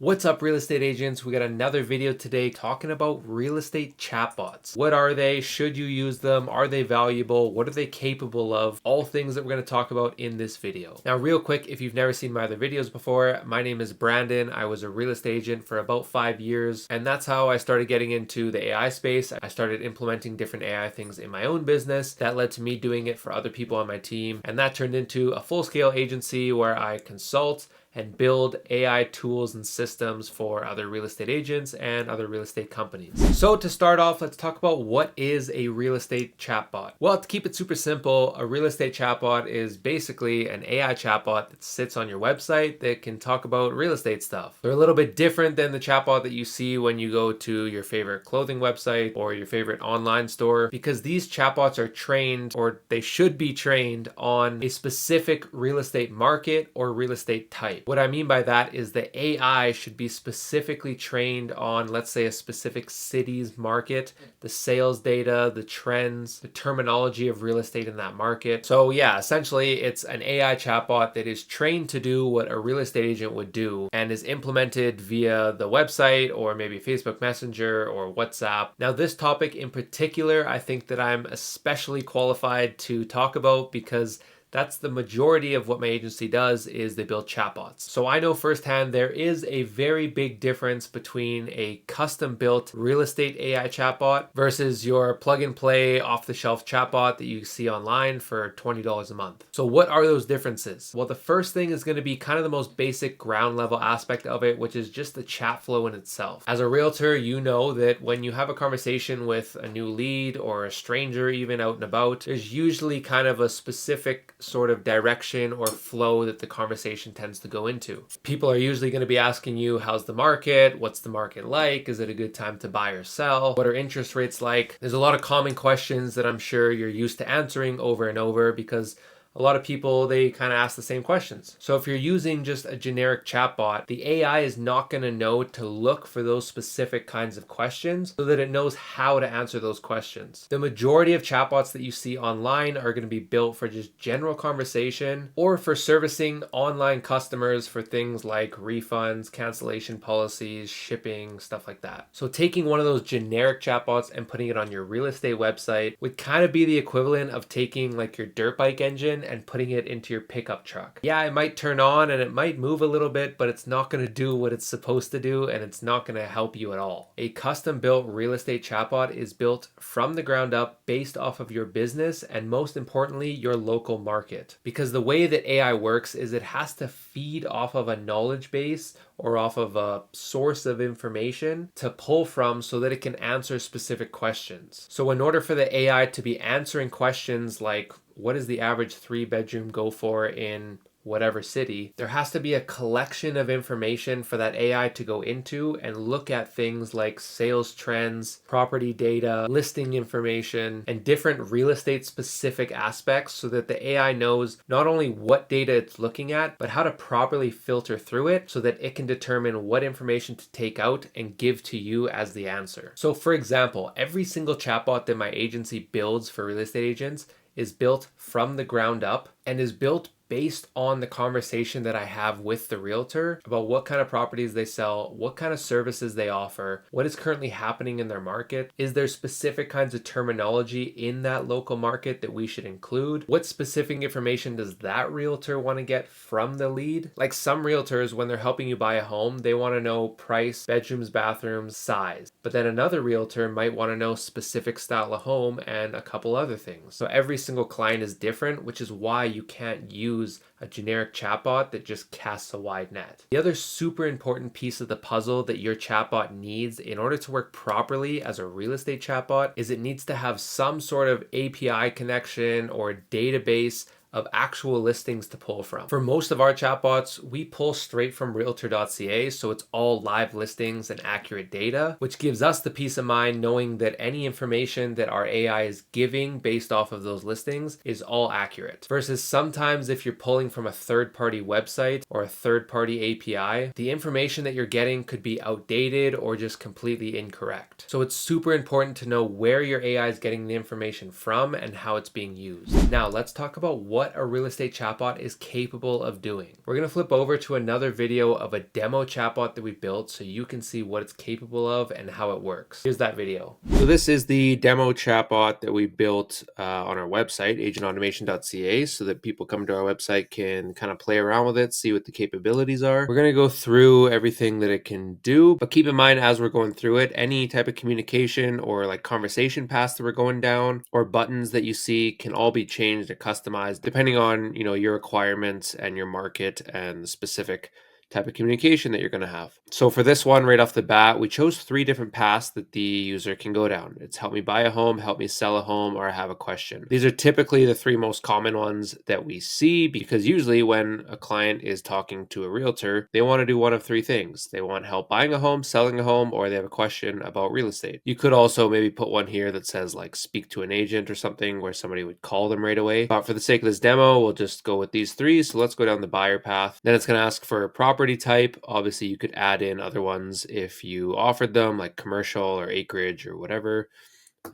What's up, real estate agents? We got another video today talking about real estate chatbots. What are they? Should you use them? Are they valuable? What are they capable of? All things that we're going to talk about in this video. Now, real quick, if you've never seen my other videos before, my name is Brandon. I was a real estate agent for about 5 years, and that's how I started getting into the AI space. I started implementing different AI things in my own business. That led to me doing it for other people on my team, and that turned into a full-scale agency where I consult and build AI tools and systems for other real estate agents and other real estate companies. So to start off, let's talk about what is a real estate chatbot. Well, to keep it super simple, a real estate chatbot is basically an AI chatbot that sits on your website that can talk about real estate stuff. They're a little bit different than the chatbot that you see when you go to your favorite clothing website or your favorite online store, because these chatbots are trained, or they should be trained, on a specific real estate market or real estate type. What I mean by that is the AI should be specifically trained on, let's say, a specific city's market, the sales data, the trends, the terminology of real estate in that market. So yeah, essentially it's an AI chatbot that is trained to do what a real estate agent would do and is implemented via the website or maybe Facebook Messenger or WhatsApp. Now, this topic in particular, I think that I'm especially qualified to talk about because that's the majority of what my agency does, is they build chatbots. So I know firsthand there is a very big difference between a custom built real estate AI chatbot versus your plug and play off the shelf chatbot that you see online for $20 a month. So what are those differences? Well, the first thing is going to be kind of the most basic ground level aspect of it, which is just the chat flow in itself. As a realtor, you know that when you have a conversation with a new lead or a stranger even out and about, there's usually kind of a specific sort of direction or flow that the conversation tends to go into. People are usually going to be asking you, how's the market? What's the market like? Is it a good time to buy or sell? What are interest rates like? There's a lot of common questions that I'm sure you're used to answering over and over, because a lot of people, they kind of ask the same questions. So if you're using just a generic chatbot, the AI is not going to know to look for those specific kinds of questions so that it knows how to answer those questions. The majority of chatbots that you see online are going to be built for just general conversation or for servicing online customers for things like refunds, cancellation policies, shipping, stuff like that. So taking one of those generic chatbots and putting it on your real estate website would kind of be the equivalent of taking like your dirt bike engine and putting it into your pickup truck. Yeah, it might turn on and it might move a little bit, but it's not going to do what it's supposed to do, and it's not going to help you at all. A custom built real estate chatbot is built from the ground up based off of your business and, most importantly, your local market. Because the way that AI works is it has to feed off of a knowledge base or off of a source of information to pull from so that it can answer specific questions. So in order for the AI to be answering questions like, what does the average 3-bedroom go for in whatever city, there has to be a collection of information for that AI to go into and look at things like sales trends, property data, listing information, and different real estate specific aspects, so that the AI knows not only what data it's looking at, but how to properly filter through it so that it can determine what information to take out and give to you as the answer. So for example, every single chatbot that my agency builds for real estate agents is built from the ground up and is built based on the conversation that I have with the realtor about what kind of properties they sell, what kind of services they offer, what is currently happening in their market. Is there specific kinds of terminology in that local market that we should include? What specific information does that realtor want to get from the lead? Like some realtors, when they're helping you buy a home, they want to know price, bedrooms, bathrooms, size. But then another realtor might want to know specific style of home and a couple other things. So every single client is different, which is why you can't use a generic chatbot that just casts a wide net. The other super important piece of the puzzle that your chatbot needs in order to work properly as a real estate chatbot is it needs to have some sort of API connection or database of actual listings to pull from. For most of our chatbots, we pull straight from realtor.ca, so it's all live listings and accurate data, which gives us the peace of mind knowing that any information that our AI is giving based off of those listings is all accurate. Versus sometimes if you're pulling from a third-party website or a third-party API, the information that you're getting could be outdated or just completely incorrect. So it's super important to know where your AI is getting the information from and how it's being used. Now let's talk about what what a real estate chatbot is capable of doing. We're going to flip over to another video of a demo chatbot that we built so you can see what it's capable of and how it works. Here's that video. So this is the demo chatbot that we built on our website, agentautomation.ca, so that people come to our website can kind of play around with it, see what the capabilities are. We're going to go through everything that it can do, but keep in mind as we're going through it, any type of communication or like conversation paths that we're going down or buttons that you see can all be changed and customized depending on, your requirements and your market and the specific type of communication that you're going to have. So for this one, right off the bat, we chose 3 different paths that the user can go down. It's help me buy a home, help me sell a home, or I have a question. These are typically the 3 most common ones that we see because usually when a client is talking to a realtor, they want to do one of 3 things. They want help buying a home, selling a home, or they have a question about real estate. You could also maybe put one here that says like speak to an agent or something where somebody would call them right away. But for the sake of this demo, we'll just go with these 3. So let's go down the buyer path. Then it's going to ask for a property type. Obviously, you could add in other ones if you offered them, like commercial or acreage or whatever.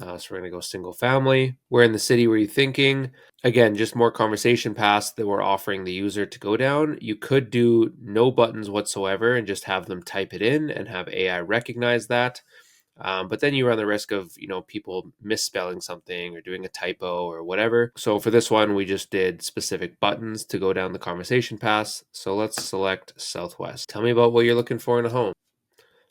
So we're going to go single family. Where in the city were you thinking? Again, just more conversation paths that we're offering the user to go down. You could do no buttons whatsoever and just have them type it in and have AI recognize that. But then you run the risk of, people misspelling something or doing a typo or whatever. So for this one, we just did specific buttons to go down the conversation paths. So let's select Southwest. Tell me about what you're looking for in a home.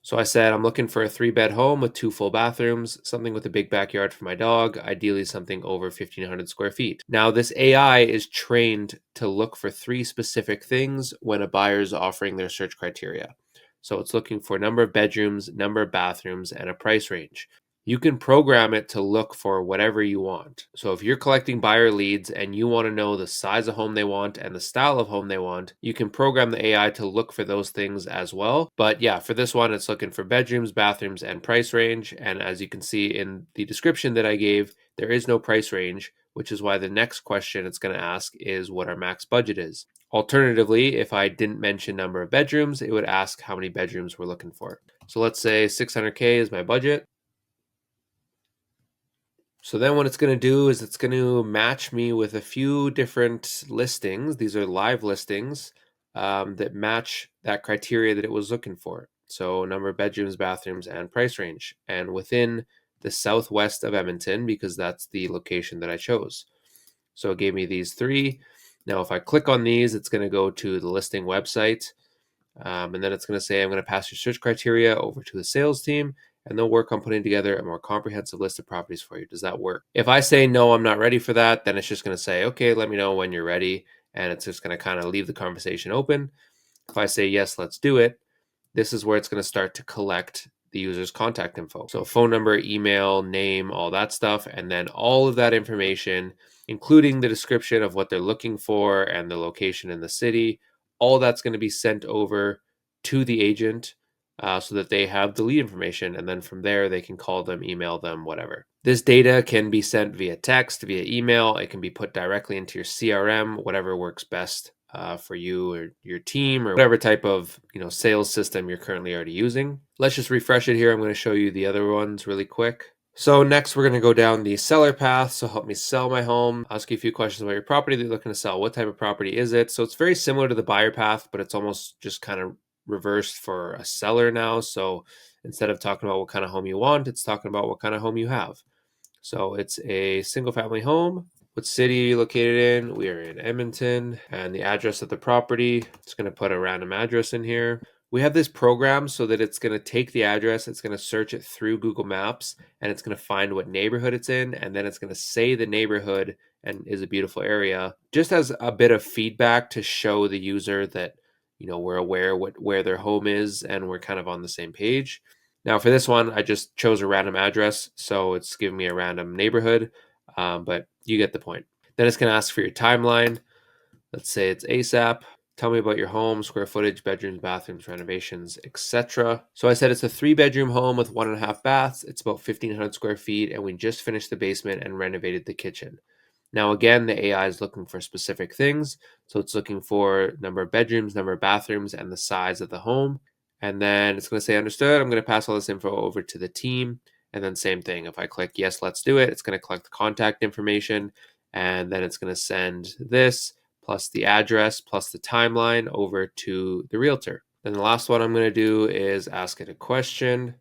So I said, I'm looking for a 3-bed home with 2 full bathrooms, something with a big backyard for my dog, ideally something over 1,500 square feet. Now, this AI is trained to look for 3 specific things when a buyer is offering their search criteria. So it's looking for number of bedrooms, number of bathrooms, and a price range. You can program it to look for whatever you want. So if you're collecting buyer leads and you want to know the size of home they want and the style of home they want, you can program the AI to look for those things as well. But yeah, for this one, it's looking for bedrooms, bathrooms, and price range. And as you can see in the description that I gave, there is no price range, which is why the next question it's going to ask is what our max budget is. Alternatively, if I didn't mention number of bedrooms, it would ask how many bedrooms we're looking for. So let's say 600K is my budget. So then what it's going to do is it's going to match me with a few different listings. These are live listings that match that criteria that it was looking for. So number of bedrooms, bathrooms, and price range. And within the southwest of Edmonton, because that's the location that I chose. So it gave me these 3. Now, if I click on these, it's going to go to the listing website. And then it's going to say, I'm going to pass your search criteria over to the sales team and they'll work on putting together a more comprehensive list of properties for you. Does that work? If I say, no, I'm not ready for that, then it's just going to say, okay, let me know when you're ready. And it's just going to kind of leave the conversation open. If I say, yes, let's do it, this is where it's going to start to collect the user's contact info. So phone number, email, name, all that stuff. And then all of that information, including the description of what they're looking for and the location in the city, all that's going to be sent over to the agent so that they have the lead information. And then from there, they can call them, email them, whatever. This data can be sent via text, via email. It can be put directly into your CRM, whatever works best for you or your team or whatever type of sales system you're currently already using. Let's just refresh it here. I'm going to show you the other ones really quick. So next we're going to go down the seller path. So help me sell my home. Ask you a few questions about your property that you're looking to sell. What type of property is it? So it's very similar to the buyer path, but it's almost just kind of reversed for a seller now. So instead of talking about what kind of home you want, it's talking about what kind of home you have. So it's a single family home. What city are you located in? We are in Edmonton. And the address of the property, it's going to put a random address in here. We have this program so that it's going to take the address, it's going to search it through Google Maps, and it's going to find what neighborhood it's in, and then it's going to say the neighborhood and is a beautiful area, just as a bit of feedback to show the user that we're aware where their home is and we're kind of on the same page. Now for this one, I just chose a random address, so it's giving me a random neighborhood, but you get the point. Then it's going to ask for your timeline. Let's say it's ASAP. Tell me about your home, square footage, bedrooms, bathrooms, renovations, etc. So I said it's a 3-bedroom home with 1.5 baths. It's about 1,500 square feet, and we just finished the basement and renovated the kitchen. Now, again, the AI is looking for specific things. So it's looking for number of bedrooms, number of bathrooms, and the size of the home. And then it's going to say, understood. I'm going to pass all this info over to the team. And then same thing. If I click, yes, let's do it, it's going to collect the contact information. and then it's going to send this plus the address plus the timeline over to the realtor. Then the last one I'm going to do is ask it a question.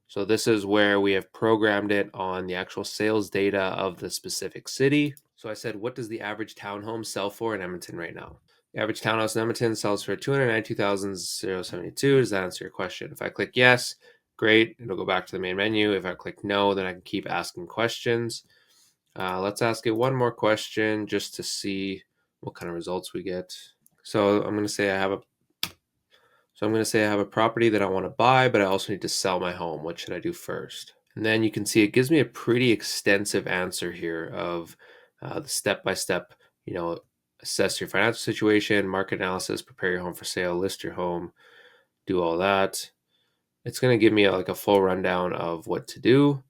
So this is where we have programmed it on the actual sales data of the specific city. So I said, what does the average townhome sell for in Edmonton right now? The average townhouse in Edmonton sells for $292,072. Does that answer your question? If I click yes, great. It'll go back to the main menu. If I click no, then I can keep asking questions. Let's ask it one more question just to see what kind of results we get. So I'm going to say I have a property that I want to buy, but I also need to sell my home. What should I do first? And then you can see it gives me a pretty extensive answer here of the step-by-step, assess your financial situation, market analysis, prepare your home for sale, list your home, do all that. It's going to give me a full rundown of what to do.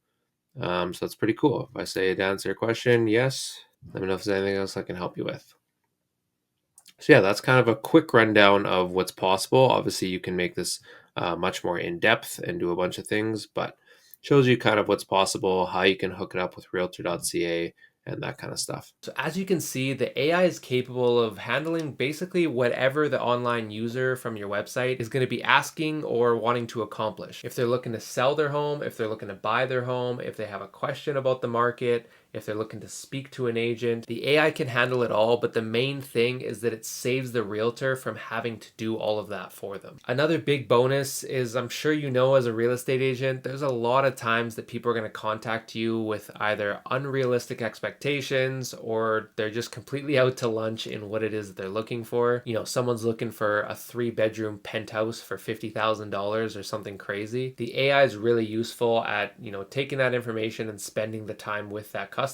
So that's pretty cool. If I say to answer your question, yes, let me know if there's anything else I can help you with. So yeah, that's kind of a quick rundown of what's possible. Obviously, you can make this much more in depth and do a bunch of things, but shows you kind of what's possible, how you can hook it up with Realtor.ca and that kind of stuff. So as you can see, the AI is capable of handling basically whatever the online user from your website is going to be asking or wanting to accomplish. If they're looking to sell their home, if they're looking to buy their home, if they have a question about the market, if they're looking to speak to an agent, the AI can handle it all, but the main thing is that it saves the realtor from having to do all of that for them. Another big bonus is, I'm sure you know, as a real estate agent, there's a lot of times that people are going to contact you with either unrealistic expectations or they're just completely out to lunch in what it is that they're looking for. Someone's looking for a 3-bedroom penthouse for $50,000 or something crazy. The AI is really useful at, taking that information and spending the time with that customer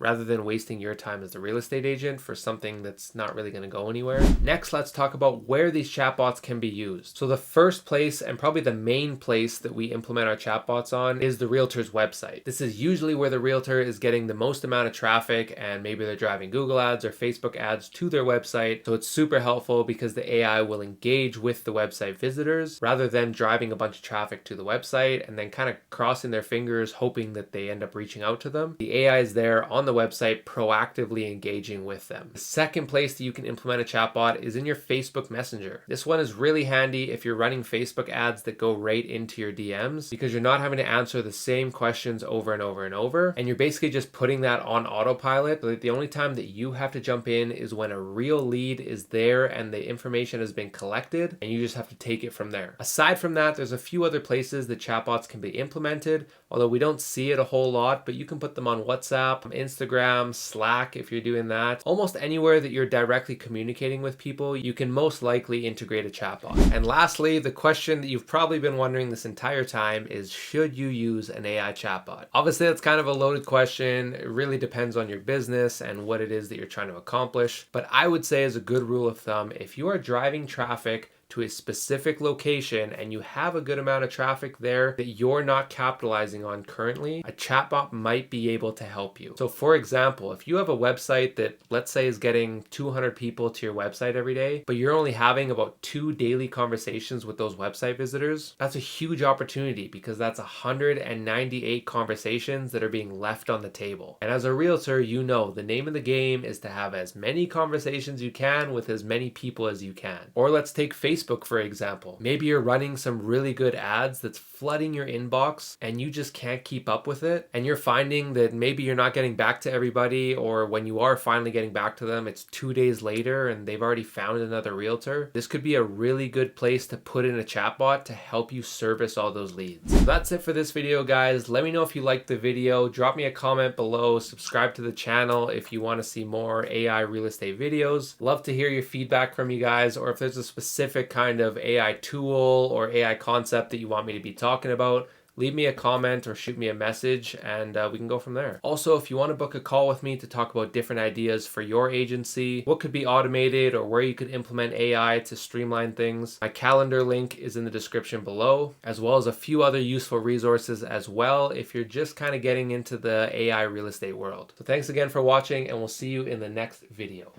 rather than wasting your time as the real estate agent for something that's not really going to go anywhere. Next, let's talk about where these chatbots can be used. So the first place, and probably the main place that we implement our chatbots on, is the realtor's website. This is usually where the realtor is getting the most amount of traffic, and maybe they're driving Google ads or Facebook ads to their website. So it's super helpful because the AI will engage with the website visitors rather than driving a bunch of traffic to the website and then kind of crossing their fingers hoping that they end up reaching out to them. The AI is there on the website proactively engaging with them. The second place that you can implement a chatbot is in your Facebook Messenger. This one is really handy if you're running Facebook ads that go right into your DMs because you're not having to answer the same questions over and over and over, and you're basically just putting that on autopilot. But the only time that you have to jump in is when a real lead is there and the information has been collected and you just have to take it from there. Aside from that, there's a few other places that chatbots can be implemented, although we don't see it a whole lot, but you can put them on WhatsApp, Instagram, Slack if you're doing that. Almost anywhere that you're directly communicating with people, you can most likely integrate a chatbot. And lastly, the question that you've probably been wondering this entire time is, should you use an AI chatbot? Obviously, that's kind of a loaded question. It really depends on your business and what it is that you're trying to accomplish. But I would say, as a good rule of thumb, if you are driving traffic to a specific location and you have a good amount of traffic there that you're not capitalizing on currently, a chatbot might be able to help you. So for example, if you have a website that, let's say, is getting 200 people to your website every day, but you're only having about 2 daily conversations with those website visitors, that's a huge opportunity because that's 198 conversations that are being left on the table. And as a realtor, the name of the game is to have as many conversations you can with as many people as you can. Or let's take Facebook, for example. Maybe you're running some really good ads that's flooding your inbox and you just can't keep up with it. And you're finding that maybe you're not getting back to everybody, or when you are finally getting back to them, it's 2 days later and they've already found another realtor. This could be a really good place to put in a chatbot to help you service all those leads. So that's it for this video, guys. Let me know if you liked the video. Drop me a comment below. Subscribe to the channel if you want to see more AI real estate videos. Love to hear your feedback from you guys, or if there's a specific kind of AI tool or AI concept that you want me to be talking about, leave me a comment or shoot me a message and we can go from there. Also, if you want to book a call with me to talk about different ideas for your agency, what could be automated or where you could implement AI to streamline things, my calendar link is in the description below, as well as a few other useful resources as well if you're just kind of getting into the AI real estate world. So thanks again for watching, and we'll see you in the next video.